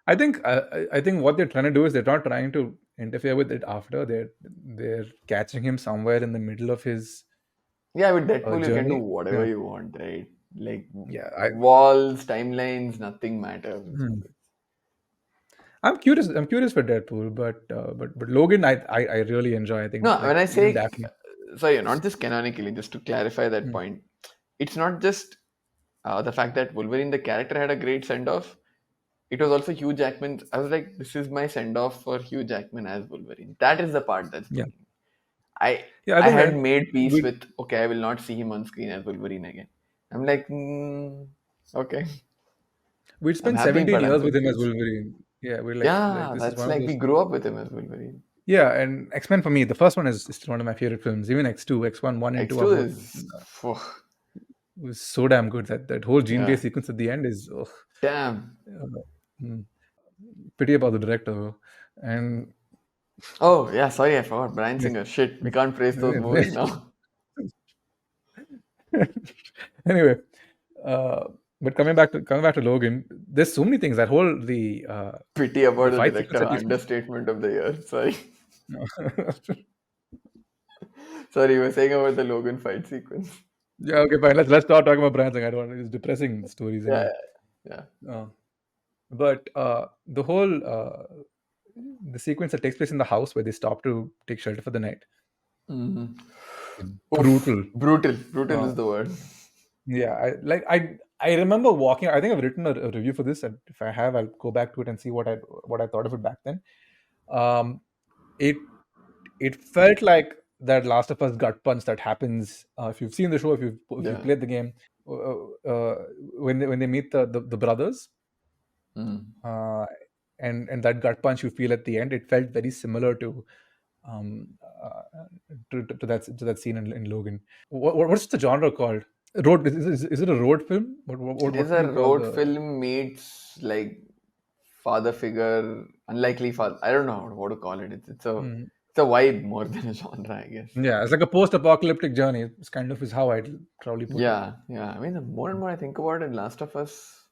I think what they're trying to do is they're not trying to interfere with it after. They're catching him somewhere in the middle of his Yeah, with Deadpool you can do journey. whatever Yeah. you want, right? Like Yeah. walls, timelines, nothing matters. Hmm. I'm curious. I'm curious for Deadpool, but Logan, I really enjoy. I think No, like when I even say Daphne. sorry, not just canonically, just to clarify that Hmm. point, it's not just the fact that Wolverine, the character, had a great send off. It was also Hugh Jackman. I was like, this is my send off for Hugh Jackman as Wolverine. That is the part that's Yeah. bugging me. I Yeah. I I think had made peace we with okay, I will not see him on screen as Wolverine again. I'm like, okay, we'd I'm spent happy, 17 but I'm years with him as confused. Wolverine. Yeah. We're like Yeah, this is that's one of like we those. grew up with him as Wolverine. Yeah, and X-Men for me, the first one is still one of my favorite films. Even X2, X1, 1 and 2 are X2 both is, phew, was so damn good. That whole Jean Grey yeah, sequence at the end is damn. mm, pity about the director, though. And Oh yeah, sorry, I forgot. Brian yeah. Singer. Shit, we can't praise those movies now. Anyway, uh, but coming back to Logan, there's so many things. That whole Pity the about the fight sequence director. that takes place. Understatement of the year. Sorry. Sorry, you were saying about the Logan fight sequence. Yeah, okay, fine. Let's start talking about Brian. I don't. It's depressing stories Yeah, anyway. yeah. Uh, but the whole the sequence that takes place in the house where they stop to take shelter for the night Mhm. is Oof, brutal. brutal. Brutal Uh, is the word. yeah, I remember walking. I think I've written a review for this, and if I have, I'll go back to it and see what I thought of it back then. Um, it it felt like that Last of Us gut punch that happens if you've seen the show, if you've Yeah. played the game, when they meet the brothers, Mm. uh, and that gut punch you feel at the end. It felt very similar um, uh, to that scene in Logan. What's the genre called? Road is it a road film? It is What would a you call road the? film meets like father figure, unlikely father. I don't know what to call it. It's a Hmm. It's a vibe more than a genre, I guess. Yeah, it's like a post-apocalyptic journey. It's kind of is how I'd probably put it. Yeah. I mean, the more and more I think about it, Last of Us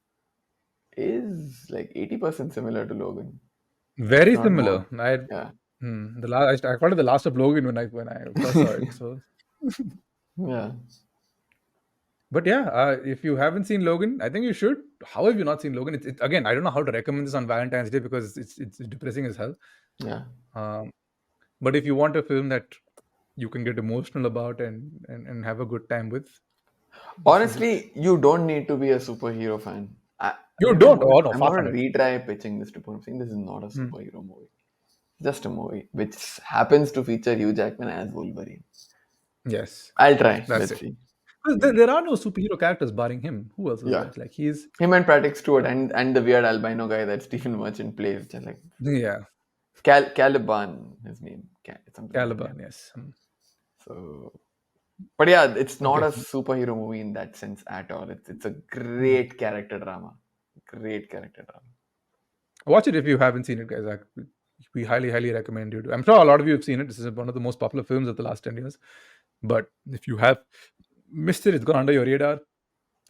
is like 80% similar to Logan, if Very not more. similar. I Yeah, the last I called it the Last of Logan when I first saw it. So, yeah. but yeah, if you haven't seen Logan, I think you should. How have you not seen Logan? Again, I don't know how to recommend this on Valentine's Day because it's depressing as hell. Yeah. Um, but if you want a film that you can get emotional about and have a good time with, this is it. Honestly, you don't need to be a superhero fan. You Maybe don't. Oh no, I'm far from gonna it. retry pitching this to people. I'm saying this is not a Hmm. superhero movie. It's just a movie which happens to feature Hugh Jackman as Wolverine. Yes, I'll try. that's Let's it. see. 'Cause there are no superhero characters barring him. Who else is Yeah. there? Like he's Him and Patrick Stewart and the weird albino guy that Stephen Merchant plays, which are like yeah, Caliban, his name. Something like that. Caliban. Yes. So, but yeah, it's not Okay. a superhero movie in that sense at all. It's a Hmm. great character drama. Great character drama. Watch it if you haven't seen it, guys. We highly recommend you to. I'm sure a lot of you have seen it. This is one of the most popular films of the last 10 years. But if you have missed it, it's gone under your radar.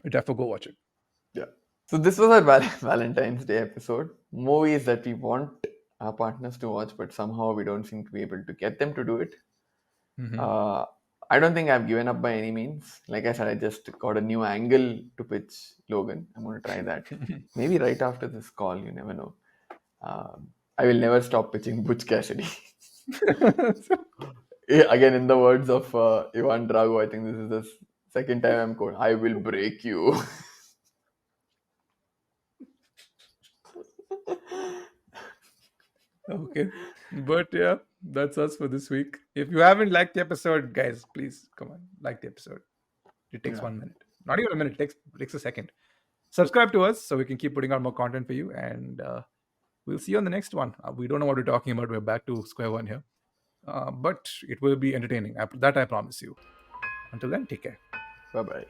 You have to go watch it. Yeah. So this was our Valentine's Day episode. Movies that we want our partners to watch, but somehow we don't seem to be able to get them to do it. Mhm. I don't think I've given up by any means. Like I said, I just got a new angle to pitch Logan. I'm going to try that. Maybe right after this call, you never know. I will never stop pitching Butch Cassidy. Again, in the words of Ivan Drago, I think this is the second time I'm called, I will break you. Okay. But yeah, that's us for this week. If you haven't liked the episode, guys, please come on, like the episode. It takes Yeah. 1 minute. Not even a minute, takes a second. Subscribe to us so we can keep putting out more content for you. And we'll see you on the next one. We don't know what we're talking about. We're back to square one here. But it will be entertaining. That I promise you. Until then, take care. Bye bye.